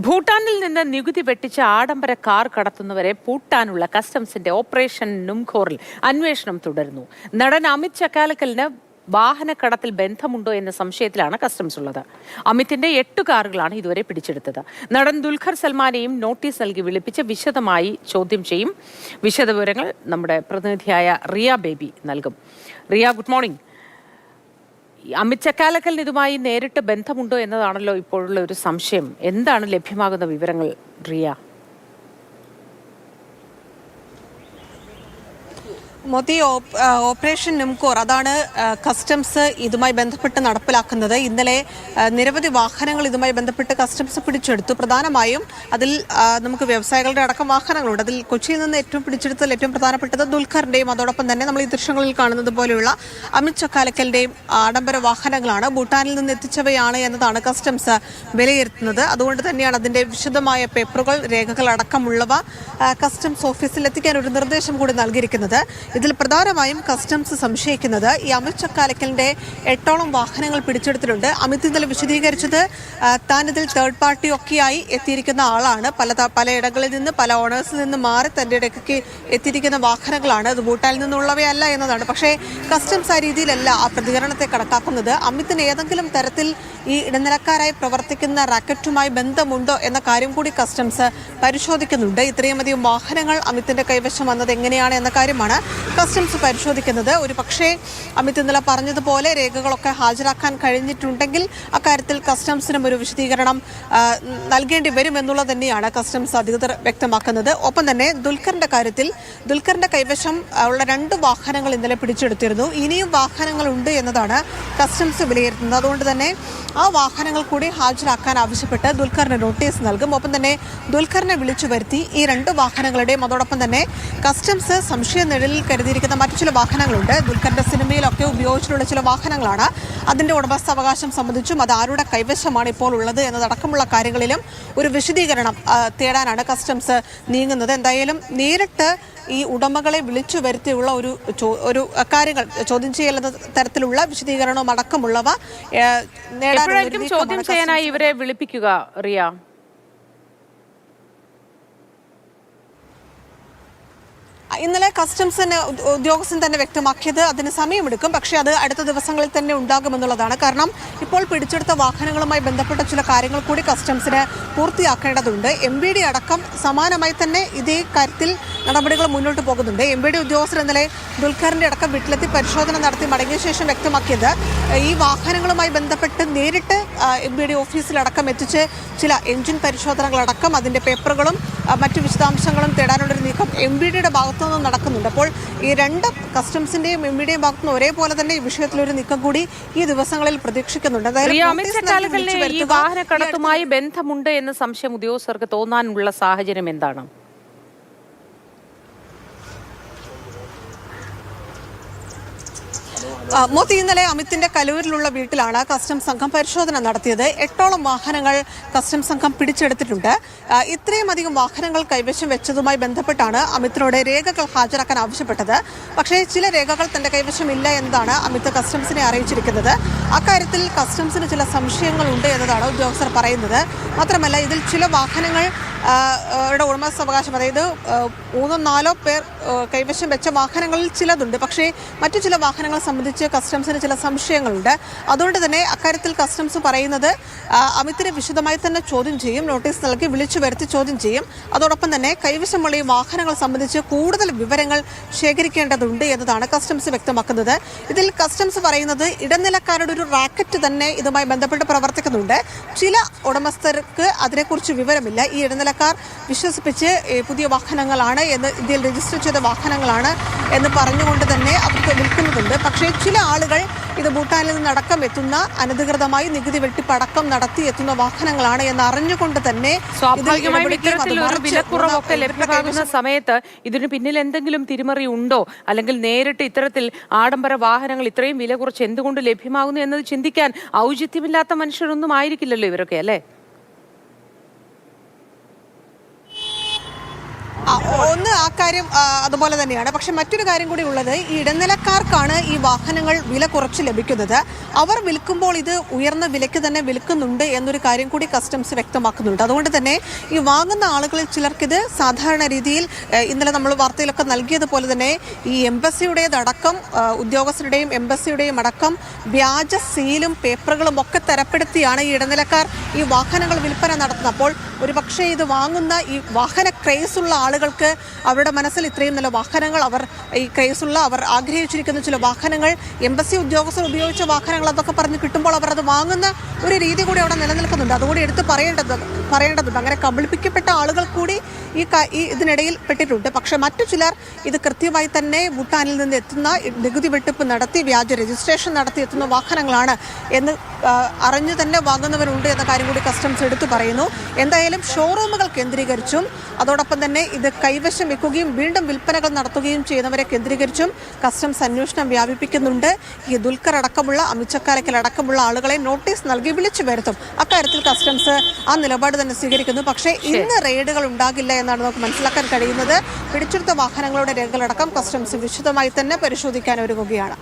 ഭൂട്ടാനിൽ നിന്ന് നികുതി വെട്ടിച്ച് ആഡംബര കാർ കടത്തുന്നവരെ പൂട്ടാനുള്ള കസ്റ്റംസിന്റെ ഓപ്പറേഷൻ നുംഖോറിൽ അന്വേഷണം തുടരുന്നു. നടൻ അമിത് ചക്കാലക്കലിന് വാഹനക്കടത്തിൽ ബന്ധമുണ്ടോ എന്ന സംശയത്തിലാണ് കസ്റ്റംസ് ഉള്ളത്. അമിത്തിന്റെ 8 കാറുകളാണ് ഇതുവരെ പിടിച്ചെടുത്തത്. നടൻ ദുൽഖർ സൽമാനെയും നോട്ടീസ് നൽകി വിളിപ്പിച്ച് വിശദമായി ചോദ്യം ചെയ്യും. വിശദവിവരങ്ങൾ നമ്മുടെ പ്രതിനിധിയായ റിയ ബേബി നൽകും. Riya, good morning. അമിത് ചക്കാലക്കലിന് ഇതുമായി നേരിട്ട് ബന്ധമുണ്ടോ എന്നതാണല്ലോ ഇപ്പോഴുള്ള ഒരു സംശയം. എന്താണ് ലഭ്യമാകുന്ന വിവരങ്ങൾ, റിയ? മോദി ഓപ്പറേഷൻ നുംഖോർ അതാണ് കസ്റ്റംസ് ഇതുമായി ബന്ധപ്പെട്ട് നടപ്പിലാക്കുന്നത്. ഇന്നലെ നിരവധി വാഹനങ്ങൾ ഇതുമായി ബന്ധപ്പെട്ട് കസ്റ്റംസ് പിടിച്ചെടുത്തു. പ്രധാനമായും അതിൽ നമുക്ക് വ്യവസായികളുടെ അടക്കം വാഹനങ്ങളുണ്ട്. അതിൽ കൊച്ചിയിൽ നിന്ന് പിടിച്ചെടുത്തതിൽ ഏറ്റവും പ്രധാനപ്പെട്ടത് ദുൽഖറിന്റെയും അതോടൊപ്പം തന്നെ നമ്മൾ ഈ ദൃശ്യങ്ങളിൽ കാണുന്നത് പോലെയുള്ള അമിത് ചക്കാലക്കലിന്റെയും ആഡംബര വാഹനങ്ങളാണ്. ഭൂട്ടാനിൽ നിന്ന് എത്തിച്ചവയാണ് എന്നതാണ് കസ്റ്റംസ് വിലയിരുത്തുന്നത്. അതുകൊണ്ട് തന്നെയാണ് അതിന്റെ വിശദമായ പേപ്പറുകൾ, രേഖകൾ അടക്കമുള്ളവ കസ്റ്റംസ് ഓഫീസിൽ എത്തിക്കാൻ ഒരു നിർദ്ദേശം കൂടി നൽകിയിരിക്കുന്നത്. ഇതിൽ പ്രധാനമായും കസ്റ്റംസ് സംശയിക്കുന്നത് ഈ അമിത് ചക്കാലക്കലിന്റെ 8ഓളം വാഹനങ്ങൾ പിടിച്ചെടുത്തിട്ടുണ്ട്. അമിത് ഇന്നലെ വിശദീകരിച്ചത് താൻ ഇതിൽ തേർഡ് പാർട്ടി ഒക്കെയായി എത്തിയിരിക്കുന്ന ആളാണ്. പലയിടങ്ങളിൽ നിന്ന്, പല ഓണേഴ്സിൽ നിന്ന് മാറി തന്റെ ഇടയ്ക്ക് എത്തിയിരിക്കുന്ന വാഹനങ്ങളാണ്. അത് ഭൂട്ടാനിൽ നിന്നുള്ളവയല്ല എന്നതാണ്. പക്ഷേ കസ്റ്റംസ് ആ രീതിയിലല്ല ആ പ്രതികരണത്തെ കണക്കാക്കുന്നത്. അമിത്തിന് ഏതെങ്കിലും തരത്തിൽ ഈ ഇടനിലക്കാരായി പ്രവർത്തിക്കുന്ന റാക്കറ്റുമായി ബന്ധമുണ്ടോ എന്ന കാര്യം കൂടി കസ്റ്റംസ് പരിശോധിക്കുന്നുണ്ട്. ഇത്രയും അധികം വാഹനങ്ങൾ അമിത്തിന്റെ കൈവശം വന്നത് എങ്ങനെയാണ് എന്ന കാര്യമാണ് കസ്റ്റംസ് പരിശോധിക്കുന്നത്. ഒരു പക്ഷേ അമിത് ഇന്നലെ പറഞ്ഞതുപോലെ രേഖകളൊക്കെ ഹാജരാക്കാൻ കഴിഞ്ഞിട്ടുണ്ടെങ്കിൽ അക്കാര്യത്തിൽ കസ്റ്റംസിനും ഒരു വിശദീകരണം നൽകേണ്ടി വരും എന്നുള്ളത് തന്നെയാണ് കസ്റ്റംസ് അധികൃതർ വ്യക്തമാക്കുന്നത്. ഒപ്പം തന്നെ ദുൽഖറിന്റെ കാര്യത്തിൽ ദുൽഖറിന്റെ കൈവശം ഉള്ള 2 വാഹനങ്ങൾ ഇന്നലെ പിടിച്ചെടുത്തിരുന്നു. ഇനിയും വാഹനങ്ങളുണ്ട് എന്നതാണ് കസ്റ്റംസ് വിലയിരുത്തുന്നത്. അതുകൊണ്ട് തന്നെ ആ വാഹനങ്ങൾ കൂടി ഹാജരാക്കാൻ ആവശ്യപ്പെട്ട് ദുൽഖറിന് നോട്ടീസ് നൽകും. ഒപ്പം തന്നെ ദുൽഖറിനെ വിളിച്ചു വരുത്തി ഈ 2 വാഹനങ്ങളുടെയും അതോടൊപ്പം തന്നെ കസ്റ്റംസ് സംശയ നിഴലിൽ കരുതിയിരിക്കുന്ന മറ്റു ചില വാഹനങ്ങളുണ്ട്. ദുൽഖറിന്റെ സിനിമയിലൊക്കെ ഉപയോഗിച്ചിട്ടുള്ള ചില വാഹനങ്ങളാണ്. അതിന്റെ ഉടമസ്ഥാവകാശം സംബന്ധിച്ചും അത് ആരുടെ കൈവശമാണ് ഇപ്പോൾ ഉള്ളത് എന്നതടക്കമുള്ള കാര്യങ്ങളിലും ഒരു വിശദീകരണം തേടാനാണ് കസ്റ്റംസ് നീങ്ങുന്നത്. എന്തായാലും നേരിട്ട് ഈ ഉടമകളെ വിളിച്ചു വരുത്തിയുള്ള ഒരു കാര്യങ്ങൾ ചോദ്യം ചെയ്യുന്ന തരത്തിലുള്ള വിശദീകരണവും അടക്കമുള്ളവ നേടാൻ ചോദ്യം ചെയ്യാനായി ഇവരെ വിളിപ്പിക്കുക, റിയ? ഇന്നലെ കസ്റ്റംസ് ഉദ്യോഗസ്ഥൻ തന്നെ വ്യക്തമാക്കിയത് അതിന് സമയമെടുക്കും, പക്ഷേ അത് അടുത്ത ദിവസങ്ങളിൽ തന്നെ ഉണ്ടാകുമെന്നുള്ളതാണ്. കാരണം ഇപ്പോൾ പിടിച്ചെടുത്ത വാഹനങ്ങളുമായി ബന്ധപ്പെട്ട ചില കാര്യങ്ങൾ കൂടി കസ്റ്റംസിന് പൂർത്തിയാക്കേണ്ടതുണ്ട്. MVD അടക്കം സമാനമായി തന്നെ ഇതേ കാര്യത്തിൽ നടപടികൾ മുന്നോട്ട് പോകുന്നുണ്ട്. MVD ഉദ്യോഗസ്ഥർ ഇന്നലെ ദുൽഖറിന്റെ അടക്കം വീട്ടിലെത്തി പരിശോധന നടത്തി മടങ്ങിയ ശേഷം വ്യക്തമാക്കിയത് ഈ വാഹനങ്ങളുമായി ബന്ധപ്പെട്ട് നേരിട്ട് MVD ഓഫീസിലടക്കം എത്തിച്ച് ചില എഞ്ചിൻ പരിശോധനകളടക്കം അതിന്റെ പേപ്പറുകളും മറ്റു വിശദാംശങ്ങളും തേടാനുള്ളൊരു നീക്കം MVDയുടെ ഭാഗത്തുനിന്ന് നടക്കുന്നുണ്ട്. അപ്പോൾ ഈ 2 കസ്റ്റംസിന്റെയും MVDയും ഭാഗത്തുനിന്ന് ഒരേപോലെ തന്നെ ഈ വിഷയത്തിലൊരു നീക്കം കൂടി ഈ ദിവസങ്ങളിൽ പ്രതീക്ഷിക്കുന്നുണ്ട്. ഈ വാഹനക്കടത്തുമായി ബന്ധമുണ്ട് എന്ന സംശയം ഉദ്യോഗസ്ഥർക്ക് തോന്നാനുള്ള സാഹചര്യം എന്താണ്? മോദി ഇന്നലെ അമിത്തിന്റെ കലൂരിലുള്ള വീട്ടിലാണ് കസ്റ്റംസ് സംഘം പരിശോധന നടത്തിയത്. 8ഓളം വാഹനങ്ങൾ കസ്റ്റംസ് സംഘം പിടിച്ചെടുത്തിട്ടുണ്ട്. ഇത്രയും അധികം വാഹനങ്ങൾ കൈവശം വെച്ചതുമായി ബന്ധപ്പെട്ടാണ് അമിത്തിനോട് രേഖകൾ ഹാജരാക്കാൻ ആവശ്യപ്പെട്ടത്. പക്ഷേ ചില രേഖകൾ തന്റെ കൈവശമില്ല എന്നതാണ് അമിത് കസ്റ്റംസിനെ അറിയിച്ചിരിക്കുന്നത്. അക്കാര്യത്തിൽ കസ്റ്റംസിന് ചില സംശയങ്ങളുണ്ട് എന്നതാണ് ഉദ്യോഗസ്ഥർ പറയുന്നത്. മാത്രമല്ല ഇതിൽ ചില വാഹനങ്ങൾ ഉടമസ്ഥാവകാശം, അതായത് 3-4 പേർ കൈവശം വെച്ച വാഹനങ്ങളിൽ ചിലതുണ്ട്. പക്ഷേ മറ്റു ചില വാഹനങ്ങളെ സംബന്ധിച്ച് കസ്റ്റംസിന് ചില സംശയങ്ങളുണ്ട്. അതുകൊണ്ട് തന്നെ അക്കാര്യത്തിൽ കസ്റ്റംസ് പറയുന്നത് അമിത്തിനെ വിശദമായി തന്നെ ചോദ്യം ചെയ്യും, നോട്ടീസ് നൽകി വിളിച്ചു വരുത്തി ചോദ്യം ചെയ്യും. അതോടൊപ്പം തന്നെ കൈവശമുള്ള ഈ വാഹനങ്ങൾ സംബന്ധിച്ച് കൂടുതൽ വിവരങ്ങൾ ശേഖരിക്കേണ്ടതുണ്ട് എന്നതാണ് കസ്റ്റംസ് വ്യക്തമാക്കുന്നത്. ഇതിൽ കസ്റ്റംസ് പറയുന്നത് ഇടനിലക്കാരുടെ ഒരു റാക്കറ്റ് തന്നെ ഇതുമായി ബന്ധപ്പെട്ട് പ്രവർത്തിക്കുന്നുണ്ട്. ചില ഉടമസ്ഥർക്ക് അതിനെക്കുറിച്ച് വിവരമില്ല. ഈ ഇടനിലക്കാർ വിശ്വസിപ്പിച്ച് പുതിയ വാഹനങ്ങളാണ് എന്ന്, ഇന്ത്യയിൽ രജിസ്റ്റർ ചെയ്ത വാഹനങ്ങളാണ് എന്ന് പറഞ്ഞുകൊണ്ട് തന്നെ അവർക്ക് വിൽക്കുന്നുണ്ട്. പക്ഷേ ചില ആളുകൾ ഇത് ഭൂട്ടാനിൽ നിന്നടക്കം എത്തുന്ന, അനധികൃതമായി നികുതി വെട്ടിപ്പടക്കം നടത്തി എത്തുന്ന വാഹനങ്ങളാണ് എന്ന് അറിഞ്ഞുകൊണ്ട് തന്നെ സ്വാഭാവികമായും ഇത്തരത്തിലൊരു വിലക്കുറവൊക്കെ ലഭ്യമാകുന്ന സമയത്ത് ഇതിന് പിന്നിൽ എന്തെങ്കിലും തിരിമറി ഉണ്ടോ, അല്ലെങ്കിൽ നേരിട്ട് ഇത്തരത്തിൽ ആഡംബര വാഹനങ്ങൾ ഇത്രയും വില കുറച്ച് എന്തുകൊണ്ട് ലഭ്യമാകുന്നു എന്നത് ചിന്തിക്കാൻ ഔചിത്യമില്ലാത്ത മനുഷ്യരൊന്നും ആയിരിക്കില്ലല്ലോ ഇവരൊക്കെ, അല്ലേ? ഒന്ന് ആ കാര്യം അതുപോലെ തന്നെയാണ്. പക്ഷെ മറ്റൊരു കാര്യം കൂടി ഉള്ളത്, ഈ ഇടനിലക്കാർക്കാണ് ഈ വാഹനങ്ങൾ വില കുറച്ച് ലഭിക്കുന്നത്. അവർ വിൽക്കുമ്പോൾ ഇത് ഉയർന്ന വിലയ്ക്ക് തന്നെ വിൽക്കുന്നുണ്ട് എന്നൊരു കാര്യം കൂടി കസ്റ്റംസ് വ്യക്തമാക്കുന്നുണ്ട്. അതുകൊണ്ട് തന്നെ ഈ വാങ്ങുന്ന ആളുകളിൽ ചിലർക്കിത് സാധാരണ രീതിയിൽ ഇന്നലെ നമ്മൾ വാർത്തയിലൊക്കെ നൽകിയതുപോലെ തന്നെ ഈ എംബസിയുടേതടക്കം ഉദ്യോഗസ്ഥരുടെയും എംബസിയുടെയും അടക്കം വ്യാജ സീലും പേപ്പറുകളും ഒക്കെ തരപ്പെടുത്തിയാണ് ഈ ഇടനിലക്കാർ ഈ വാഹനങ്ങൾ വിൽപ്പന നടത്തുന്നത്. അപ്പോൾ ഒരുപക്ഷെ ഇത് വാങ്ങുന്ന ഈ വാഹന ക്രേസുള്ള ആളുകൾക്ക് അവരുടെ മനസ്സിൽ ഇത്രയും നല്ല വാഹനങ്ങൾ, അവർ ഈ ക്രേസുള്ള, അവർ ആഗ്രഹിച്ചിരിക്കുന്ന ചില വാഹനങ്ങൾ, എംബസി ഉദ്യോഗസ്ഥർ ഉപയോഗിച്ച വാഹനങ്ങൾ അതൊക്കെ പറഞ്ഞ് കിട്ടുമ്പോൾ അവർ അത് വാങ്ങുന്ന ഒരു രീതി കൂടി അവിടെ നിലനിൽക്കുന്നുണ്ട്. അതുകൂടി എടുത്ത് പറയേണ്ടതുണ്ട്. അങ്ങനെ കബളിപ്പിക്കപ്പെട്ട ആളുകൾ കൂടി ഈ ഇതിനിടയിൽ പെട്ടിട്ടുണ്ട്. പക്ഷെ മറ്റു ചിലർ ഇത് കൃത്യമായി തന്നെ ഭൂട്ടാനിൽ നിന്ന് എത്തുന്ന, നികുതി വെട്ടിപ്പ് നടത്തി വ്യാജ രജിസ്ട്രേഷൻ നടത്തി എത്തുന്ന വാഹനങ്ങളാണ് എന്ന് അറിഞ്ഞു തന്നെ വാങ്ങുന്നവരുണ്ട് എന്ന കാര്യം കൂടി കസ്റ്റംസ് എടുത്തു പറയുന്നു. എന്തായാലും ഷോറൂമുകൾ കേന്ദ്രീകരിച്ചും അതോടൊപ്പം തന്നെ ഇത് കൈവശം വെക്കുകയും വീണ്ടും വിൽപ്പനകൾ നടത്തുകയും ചെയ്യുന്നവരെ കേന്ദ്രീകരിച്ചും കസ്റ്റംസ് അന്വേഷണം വ്യാപിപ്പിക്കുന്നുണ്ട്. ഈ ദുൽഖർ അടക്കമുള്ള, അമിച്ചക്കാലക്കൽ അടക്കമുള്ള ആളുകളെ നോട്ടീസ് നൽകി വിളിച്ചു വരുത്തും. അക്കാര്യത്തിൽ കസ്റ്റംസ് ആ നിലപാട് തന്നെ സ്വീകരിക്കുന്നു. പക്ഷേ ഇന്ന് റെയ്ഡുകൾ ഉണ്ടാകില്ല എന്നാണ് നമുക്ക് മനസ്സിലാക്കാൻ കഴിയുന്നത്. പിടിച്ചെടുത്ത വാഹനങ്ങളുടെ രേഖകളടക്കം കസ്റ്റംസ് വിശദമായി തന്നെ പരിശോധിക്കാൻ ഒരുങ്ങുകയാണ്.